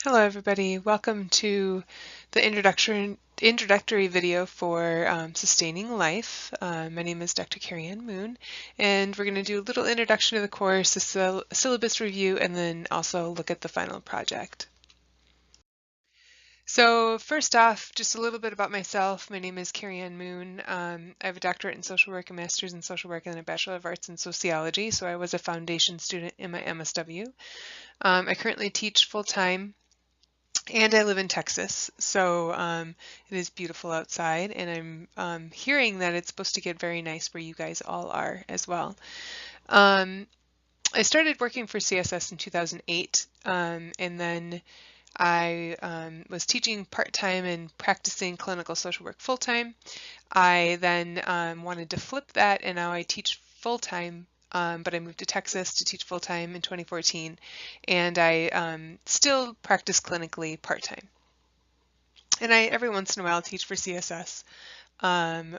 Hello everybody, welcome to the introductory video for Sustaining Life. My name is Dr. Carrie-Ann Moon, and we're going to do a little introduction to the course, a syllabus review, and then also look at the final project. So first off, just a little bit about myself. My name is Carrie-Ann Moon. I have a doctorate in social work, a master's in social work, and a Bachelor of Arts in sociology, so I was a foundation student in my MSW. I currently teach full-time, and I live in Texas, so it is beautiful outside, and I'm hearing that it's supposed to get very nice where you guys all are as well. I started working for CSS in 2008, and then I was teaching part-time and practicing clinical social work full-time. I then wanted to flip that, and now I teach full-time, but I moved to Texas to teach full-time in 2014, and I still practice clinically part-time. And I, every once in a while, teach for CSS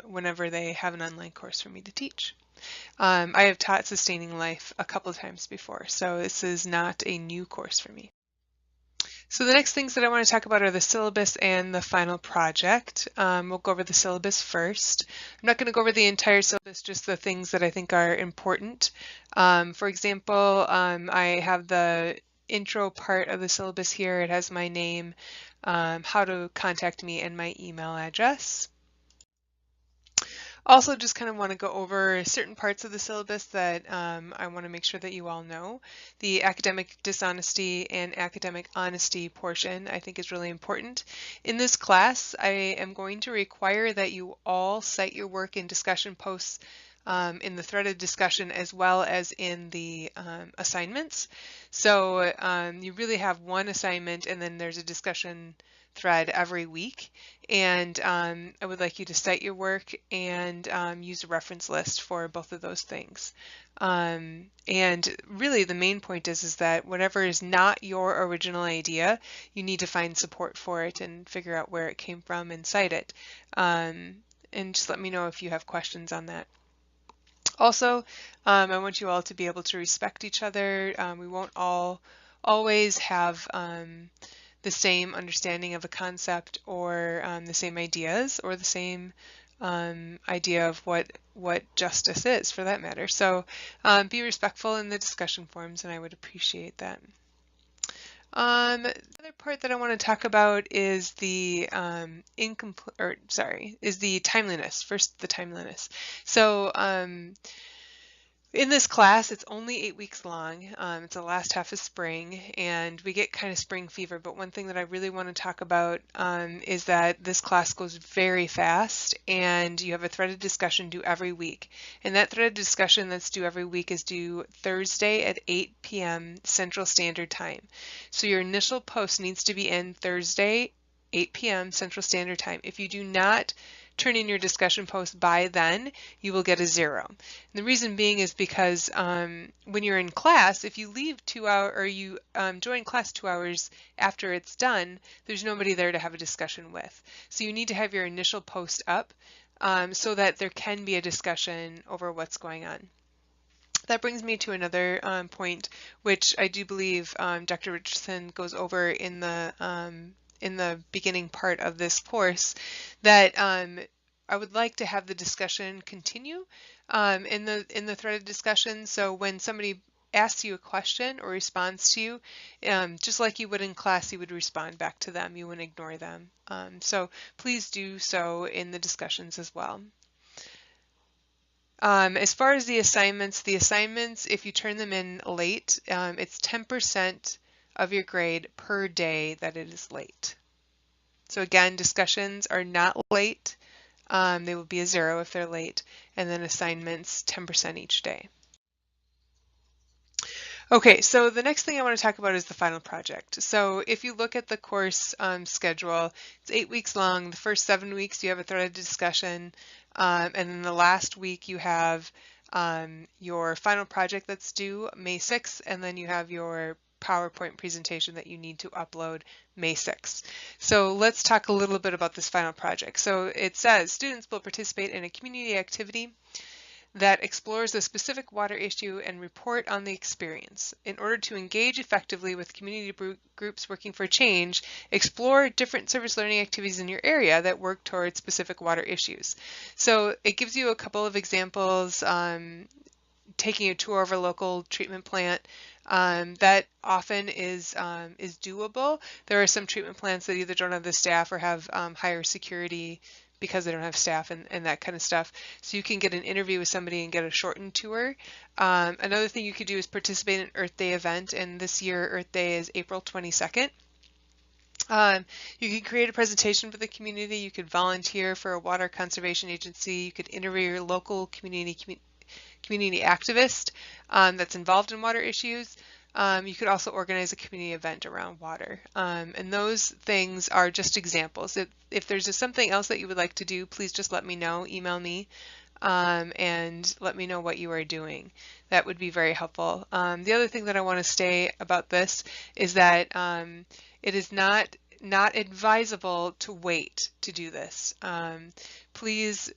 whenever they have an online course for me to teach. I have taught Sustaining Life a couple of times before, so this is not a new course for me. So the next things that I want to talk about are the syllabus and the final project. We'll go over the syllabus first. I'm not going to go over the entire syllabus, just the things that I think are important. For example, I have the intro part of the syllabus here. It has my name, how to contact me, and my email address. Also, just kind of want to go over certain parts of the syllabus that I want to make sure that you all know. The academic dishonesty and academic honesty portion I think is really important. In this class, I am going to require that you all cite your work in discussion posts in the threaded discussion as well as in the assignments. So you really have one assignment and then there's a discussion thread every week, and I would like you to cite your work and use a reference list for both of those things. And really the main point is that whatever is not your original idea, you need to find support for it and figure out where it came from and cite it. And just let me know if you have questions on that. Also, I want you all to be able to respect each other. We won't all always have the same understanding of a concept or the same ideas or the same idea of what justice is, for that matter. So be respectful in the discussion forums, and I would appreciate that. The other part that I want to talk about is the is the timeliness. First, the timeliness. So in this class, it's only 8 weeks long. It's the last half of spring, and we get kind of spring fever. But one thing that I really want to talk about is that this class goes very fast, and you have a threaded discussion due every week. And that threaded discussion that's due every week is due Thursday at 8 p.m. Central Standard Time. So your initial post needs to be in Thursday, 8 p.m. Central Standard Time. If you do not turn in your discussion post by then, you will get a 0. And the reason being is because when you're in class, if you leave 2 hours or you join class 2 hours after it's done, there's nobody there to have a discussion with. So you need to have your initial post up so that there can be a discussion over what's going on. That brings me to another point, which I do believe Dr. Richardson goes over in the beginning part of this course, that I would like to have the discussion continue in the threaded discussion. So when somebody asks you a question or responds to you, just like you would in class, you would respond back to them. You wouldn't ignore them. So please do so in the discussions as well. As far as the assignments, if you turn them in late, it's 10% of your grade per day that it is late. So again, discussions are not late. They will be a 0 if they're late, and then assignments 10% each day. Okay, so the next thing I want to talk about is the final project. So if you look at the course schedule, it's 8 weeks long. The first 7 weeks you have a threaded discussion, and then the last week you have your final project that's due May 6th, and then you have your PowerPoint presentation that you need to upload May 6th. So let's talk a little bit about this final project. So it says students will participate in a community activity that explores a specific water issue and report on the experience. In order to engage effectively with community groups working for change, explore different service learning activities in your area that work towards specific water issues. So it gives you a couple of examples. Taking a tour of a local treatment plant, that often is doable. There are some treatment plants that either don't have the staff or have higher security because they don't have staff and that kind of stuff. So you can get an interview with somebody and get a shortened tour. Another thing you could do is participate in an Earth Day event, and this year Earth Day is April 22nd. You could create a presentation for the community. You could volunteer for a water conservation agency. You could interview your local community activist that's involved in water issues. You could also organize a community event around water. And those things are just examples. If there's something else that you would like to do, please just let me know, email me, and let me know what you are doing. That would be very helpful. The other thing that I want to say about this is that it is not advisable to wait to do this. Please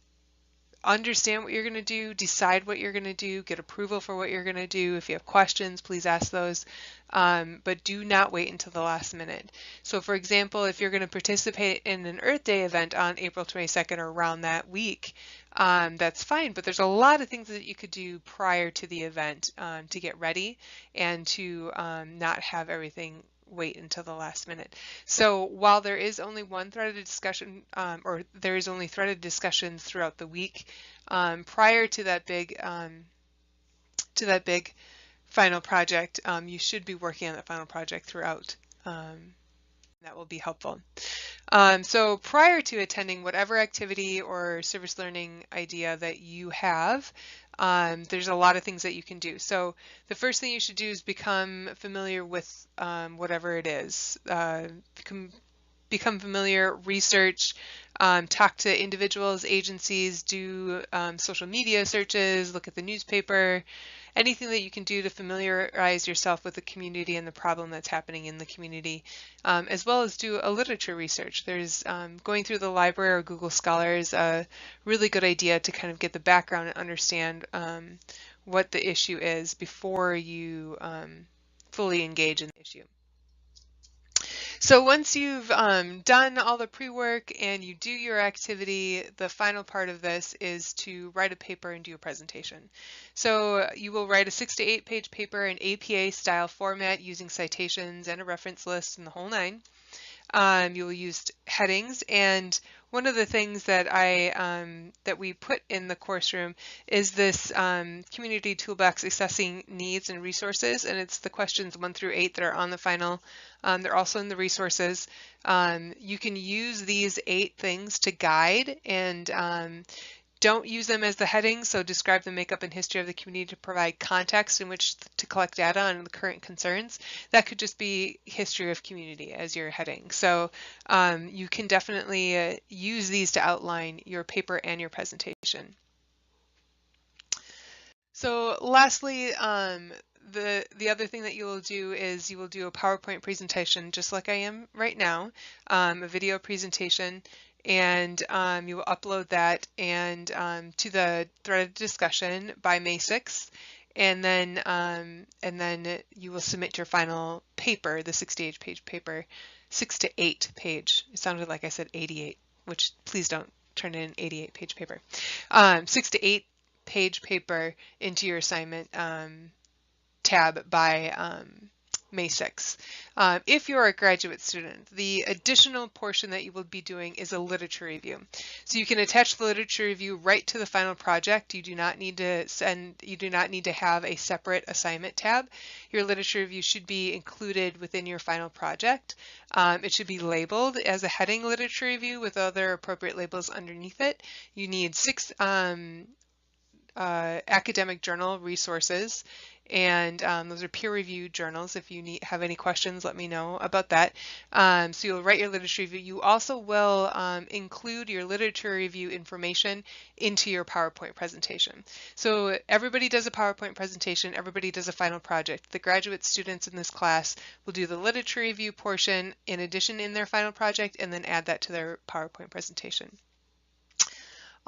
understand what you're going to do, decide what you're going to do, get approval for what you're going to do. If you have questions, please ask those, but do not wait until the last minute. So for example, if you're going to participate in an Earth Day event on April 22nd or around that week, that's fine, but there's a lot of things that you could do prior to the event to get ready and to not have everything wait until the last minute. So while there is only one threaded discussion, or there is only threaded discussions throughout the week, prior to that big final project, you should be working on that final project throughout. That will be helpful. So prior to attending whatever activity or service learning idea that you have, there's a lot of things that you can do. So the first thing you should do is become familiar with whatever it is. Become familiar, research, talk to individuals, agencies, do social media searches, look at the newspaper, anything that you can do to familiarize yourself with the community and the problem that's happening in the community, as well as do a literature research. There's going through the library or Google Scholar is a really good idea to kind of get the background and understand what the issue is before you fully engage in the issue. So once you've done all the pre-work and you do your activity, the final part of this is to write a paper and do a presentation. So you will write a 6 to 8 page paper in APA style format using citations and a reference list and the whole nine. You will use headings, and one of the things that that we put in the course room is this community toolbox assessing needs and resources, and it's the questions 1 through 8 that are on the final. They're also in the resources. You can use these 8 things to guide, and don't use them as the heading, so describe the makeup and history of the community to provide context in which to collect data on the current concerns. That could just be history of community as your heading. So you can definitely use these to outline your paper and your presentation. So lastly, the other thing that you will do is you will do a PowerPoint presentation just like I am right now, a video presentation, and you will upload that and to the threaded discussion by May 6th, and then you will submit your final paper, the 68 page paper, 6 to 8 page. It sounded like I said 88, which please don't turn in an 88 page paper. 6 to 8 page paper into your assignment tab by May 6th. If you're a graduate student, the additional portion that you will be doing is a literature review. So you can attach the literature review right to the final project. You do not need to have a separate assignment tab. Your literature review should be included within your final project. It should be labeled as a heading literature review with other appropriate labels underneath it. You need 6 academic journal resources, and those are peer-reviewed journals. If you have any questions, let me know about that. So you'll write your literature review. You also will include your literature review information into your PowerPoint presentation. So everybody does a PowerPoint presentation, everybody does a final project. The graduate students in this class will do the literature review portion in addition in their final project, and then add that to their PowerPoint presentation.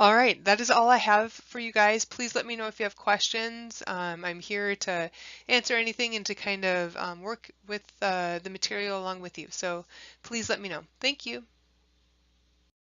All right, that is all I have for you guys. Please let me know if you have questions. I'm here to answer anything and to kind of work with the material along with you. So please let me know. Thank you.